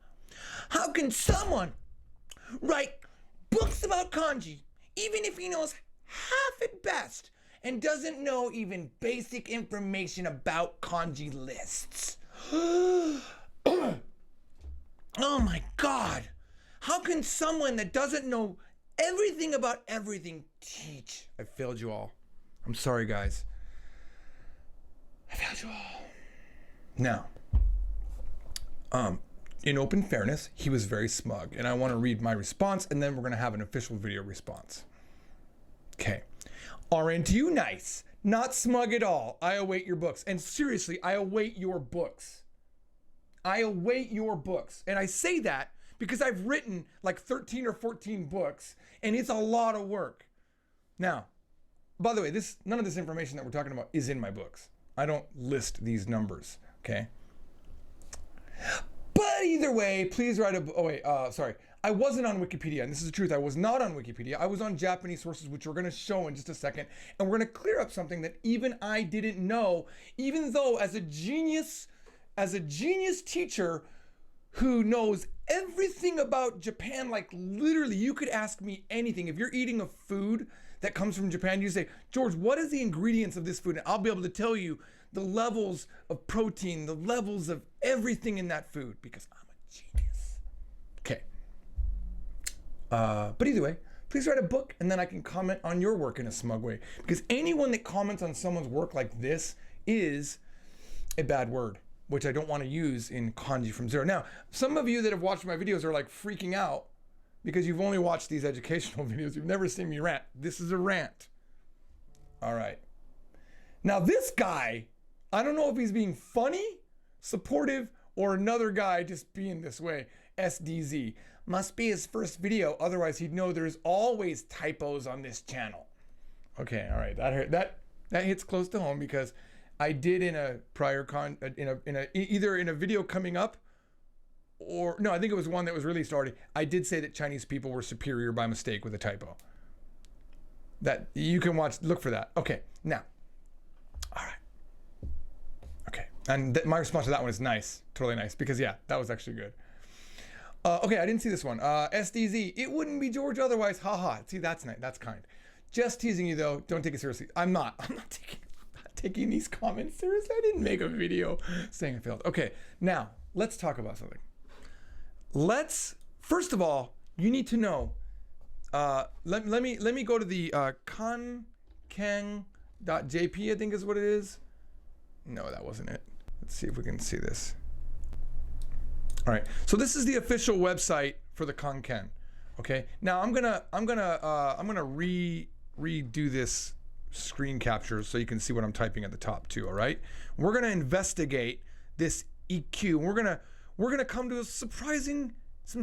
How can someone write books about kanji, even if he knows half at best, and doesn't know even basic information about kanji lists? Oh my God. How can someone that doesn't know everything about everything teach? I failed you all. I'm sorry, guys. I failed you all. Now, in open fairness, he was very smug, and I want to read my response, and then we're going to have an official video response. Okay. Aren't you nice? Not smug at all. I await your books. And seriously, I await your books. I await your books. And I say that because I've written like 13 or 14 books, and it's a lot of work. Now, by the way, none of this information that we're talking about is in my books. I don't list these numbers, okay? But either way, please write sorry. I wasn't on Wikipedia, and this is the truth. I was not on Wikipedia. I was on Japanese sources, which we're going to show in just a second. And we're going to clear up something that even I didn't know, even though as a genius teacher who knows everything about Japan, like literally, you could ask me anything. If you're eating a food that comes from Japan, you say, George, what is the ingredients of this food? And I'll be able to tell you the levels of protein, the levels of everything in that food, because I'm a genius. Okay. But either way, please write a book, and then I can comment on your work in a smug way. Because anyone that comments on someone's work like this is a bad word, which I don't want to use in Kanji from Zero. Now, some of you that have watched my videos are like freaking out because you've only watched these educational videos. You've never seen me rant. This is a rant. All right. Now this guy, I don't know if he's being funny, supportive, or another guy just being this way. SDZ. Must be his first video, otherwise he'd know there's always typos on this channel. Okay, all right, that hits close to home because I did in a prior either in a video coming up, or no, I think it was one that was released already. I did say that Chinese people were superior by mistake with a typo. That you can watch, look for that. Okay, now, all right, okay, and my response to that one is nice, totally nice, because yeah, that was actually good. Okay, I didn't see this one. SDZ, it wouldn't be George otherwise. Haha. See, that's nice. That's kind. Just teasing you though. Don't take it seriously. I'm not taking these comments seriously. I didn't make a video saying I failed. Okay, now let's talk about something. First of all, you need to know. Let me go to the kankeng.jp. I think is what it is. No, that wasn't it. Let's see if we can see this. All right, so this is the official website for the Kanken. Okay, now I'm gonna redo this screen capture so you can see what I'm typing at the top too. All right, we're gonna investigate this EQ. We're gonna come to some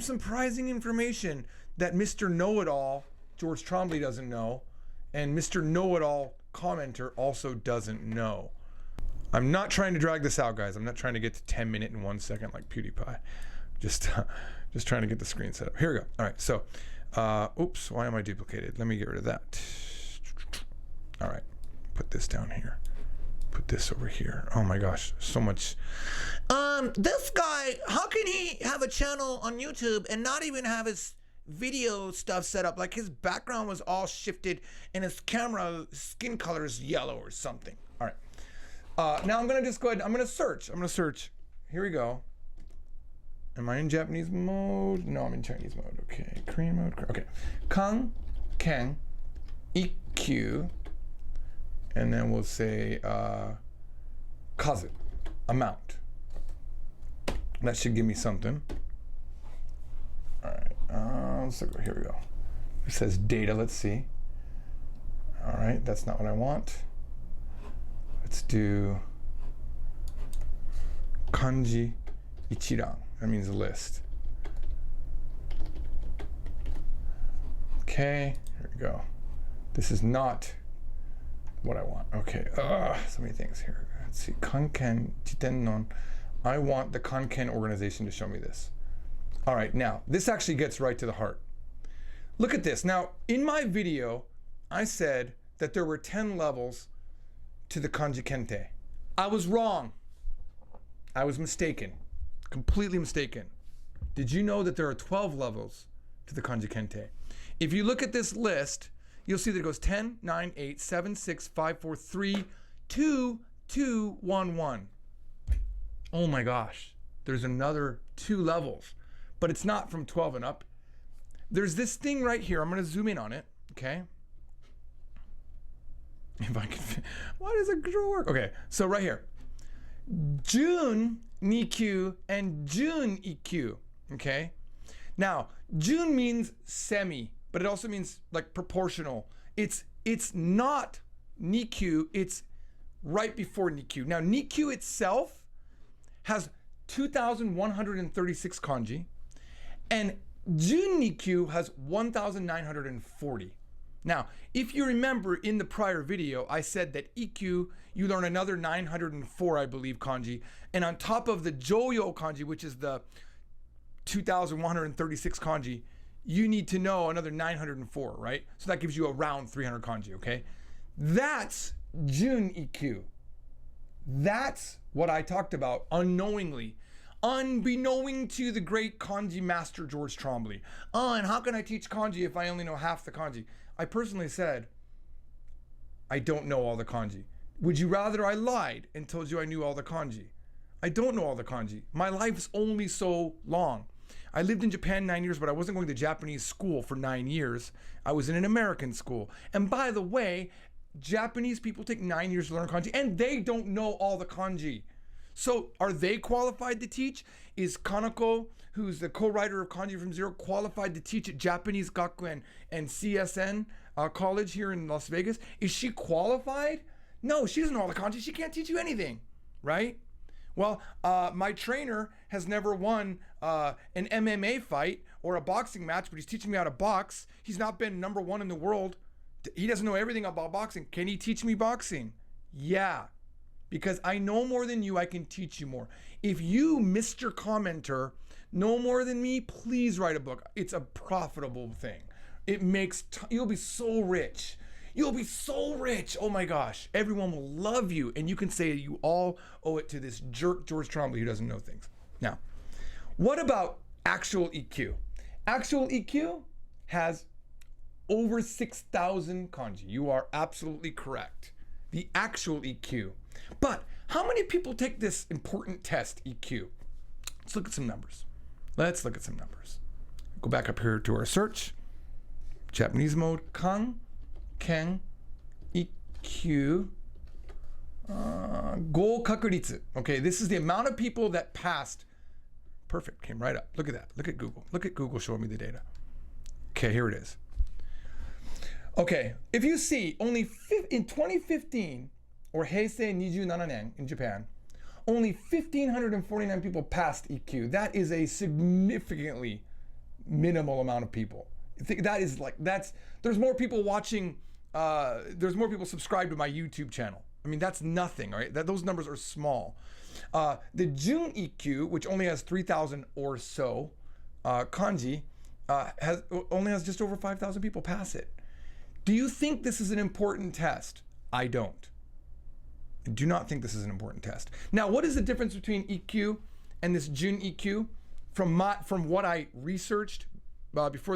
surprising information that Mr. Know-It-All George Trombley doesn't know, And Mr. Know-It-All commenter also doesn't know. I'm not trying to drag this out, guys. I'm not trying to get to 10 minutes and 1 second like PewDiePie. Just trying to get the screen set up. Here we go. All right, so, oops, why am I duplicated? Let me get rid of that. All right, put this down here. Put this over here. Oh my gosh, so much. This guy, how can he have a channel on YouTube and not even have his video stuff set up? Like his background was all shifted and his camera skin color is yellow or something. All right. Now I'm gonna just go ahead. I'm gonna search. Here we go. Am I in Japanese mode? No, I'm in Chinese mode. Okay, Korean mode. Okay, Kang, Ken, EQ, and then we'll say kazu, amount. That should give me something. All right, let's look. Here we go. It says data. Let's see. All right, that's not what I want. Let's do kanji ichiran. That means a list. Okay, here we go. This is not what I want. Okay, so many things here. Let's see, Kanken Jitennon. I want the Kanken organization to show me this. All right, now, this actually gets right to the heart. Look at this. Now, in my video, I said that there were 10 levels to the Kanji Kente. I was wrong. I was mistaken. Completely mistaken. Did you know that there are 12 levels to the Kanji Kente? If you look at this list, you'll see that it goes 10, 9, 8, 7, 6, 5, 4, 3, 2, 2, 1, 1. Oh my gosh. There's another 2 levels, but it's not from 12 and up. There's this thing right here. I'm going to zoom in on it, okay? If I can, why does it work? Okay, so right here. Jun Nikyu and Jun EQ, okay? Now, Jun means semi, but it also means like proportional. It's not Nikyu, it's right before Nikyu. Now, Nikyu itself has 2,136 kanji, and Jun Nikyu has 1,940. Now, if you remember in the prior video, I said that EQ, you learn another 904, I believe, kanji. And on top of the Joyo kanji, which is the 2,136 kanji, you need to know another 904, right? So that gives you around 300 kanji, okay? That's Jun EQ. That's what I talked about unknowingly, unbeknowing to the great kanji master George Trombley. Oh, and how can I teach kanji if I only know half the kanji? I personally said, I don't know all the kanji. Would you rather I lied and told you I knew all the kanji? I don't know all the kanji. My life's only so long. I lived in Japan 9 years, but I wasn't going to Japanese school for 9 years. I was in an American school. And by the way, Japanese people take 9 years to learn kanji, and they don't know all the kanji. So are they qualified to teach? Is Kanako, who's the co-writer of Kanji from Zero, qualified to teach at Japanese Gakuen and CSN college here in Las Vegas? Is she qualified? No, she doesn't know all the kanji. She can't teach you anything, right? Well, my trainer has never won an MMA fight or a boxing match, but he's teaching me how to box. He's not been #1 in the world. He doesn't know everything about boxing. Can he teach me boxing? Yeah. Because I know more than you, I can teach you more. If you, Mr. Commenter, know more than me, please write a book. It's a profitable thing. It makes, you'll be so rich. You'll be so rich. Oh my gosh. Everyone will love you. And you can say you all owe it to this jerk, George Trombley, who doesn't know things. Now, what about actual EQ? Actual EQ has over 6,000 kanji. You are absolutely correct. The actual EQ. But how many people take this important test, EQ? Let's look at some numbers. Go back up here to our search. Japanese mode, Kang, Ken, EQ, Go Kakuritsu. Okay, this is the amount of people that passed. Perfect, came right up. Look at that. Look at Google. Look at Google showing me the data. Okay, here it is. Okay, if you see only in 2015, or Heisei 27 nen in Japan, only 1,549 people passed EQ. That is a significantly minimal amount of people. I think that is like, there's more people watching there's more people subscribed to my YouTube channel. I mean, that's nothing, right? Those numbers are small. The June EQ, which only has 3,000 or so kanji, only has just over 5,000 people pass it. Do you think this is an important test? I don't. I do not think this is an important test. Now, what is the difference between EQ and this June EQ? From what I researched before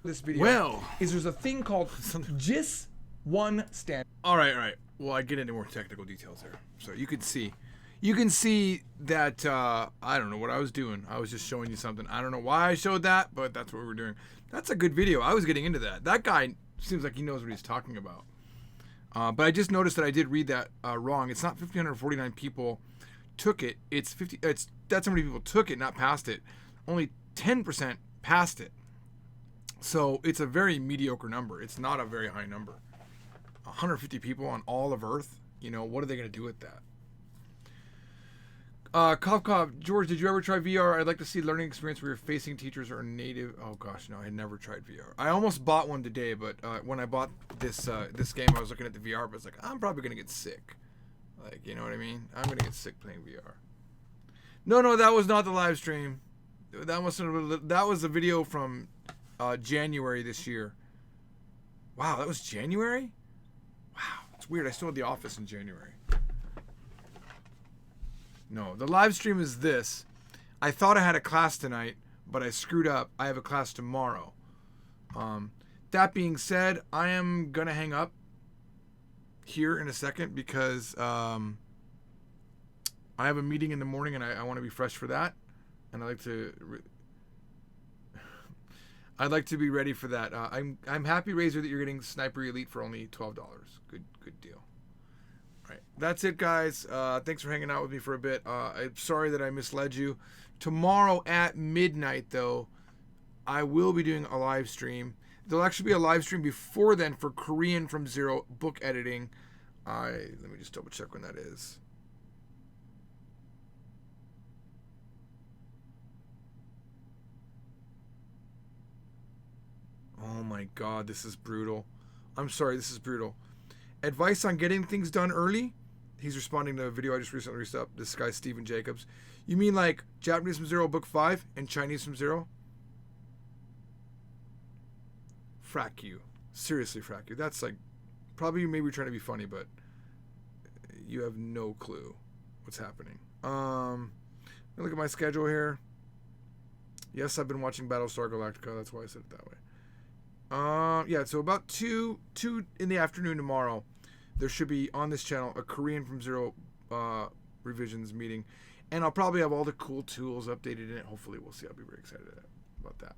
this video, Well, is there's a thing called JIS 1 standard. all right. Well, I get into more technical details there. So you can see that, I don't know what I was doing. I was just showing you something. I don't know why I showed that, but that's what we were doing. That's a good video. I was getting into that. That guy seems like he knows what he's talking about. But I just noticed that I did read that wrong. It's not 1,549 people took it. It's that's how many people took it, not passed it. Only 10% passed it. So it's a very mediocre number. It's not a very high number. 150 people on all of Earth. You know, what are they going to do with that? Cough, George, did you ever try VR? I'd like to see learning experience where you're facing teachers or native. Oh gosh, no, I had never tried VR. I almost bought one today, but when I bought this game, I was looking at the VR, but I was like, I'm probably gonna get sick. Like, you know what I mean? I'm gonna get sick playing VR. No, that was not the live stream. That was a video from January this year. Wow, that was January? Wow, it's weird. I still had The Office in January. No, the live stream is this. I thought I had a class tonight, but I screwed up. I have a class tomorrow. That being said, I am going to hang up here in a second because I have a meeting in the morning and I want to be fresh for that. And I'd like to be ready for that. I'm happy, Razor, that you're getting Sniper Elite for only $12. Good deal. All right, that's it, guys. Thanks for hanging out with me for a bit. I'm sorry that I misled you. Tomorrow at midnight, though, I will be doing a live stream. There'll actually be a live stream before then for Korean from Zero book editing. Let me just double check when that is. Oh my God, this is brutal. I'm sorry, this is brutal. Advice on getting things done early? He's responding to a video I just recently released up. This guy, Steven Jacobs. You mean like Japanese from Zero book 5 and Chinese from Zero? Frack you. Seriously, frack you. That's like, probably maybe trying to be funny, but you have no clue what's happening. Look at my schedule here. Yes, I've been watching Battlestar Galactica. That's why I said it that way. Yeah, so about 2 in the afternoon tomorrow, there should be on this channel a Korean from Zero revisions meeting, and I'll probably have all the cool tools updated in it. Hopefully, we'll see. I'll be very excited about that.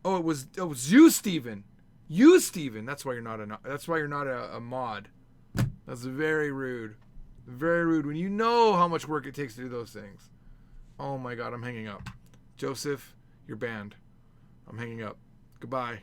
Oh, it was you, Steven. You, Steven. That's why you're not a mod. That's very rude. Very rude when you know how much work it takes to do those things. Oh my God, I'm hanging up. Joseph, you're banned. I'm hanging up. Goodbye.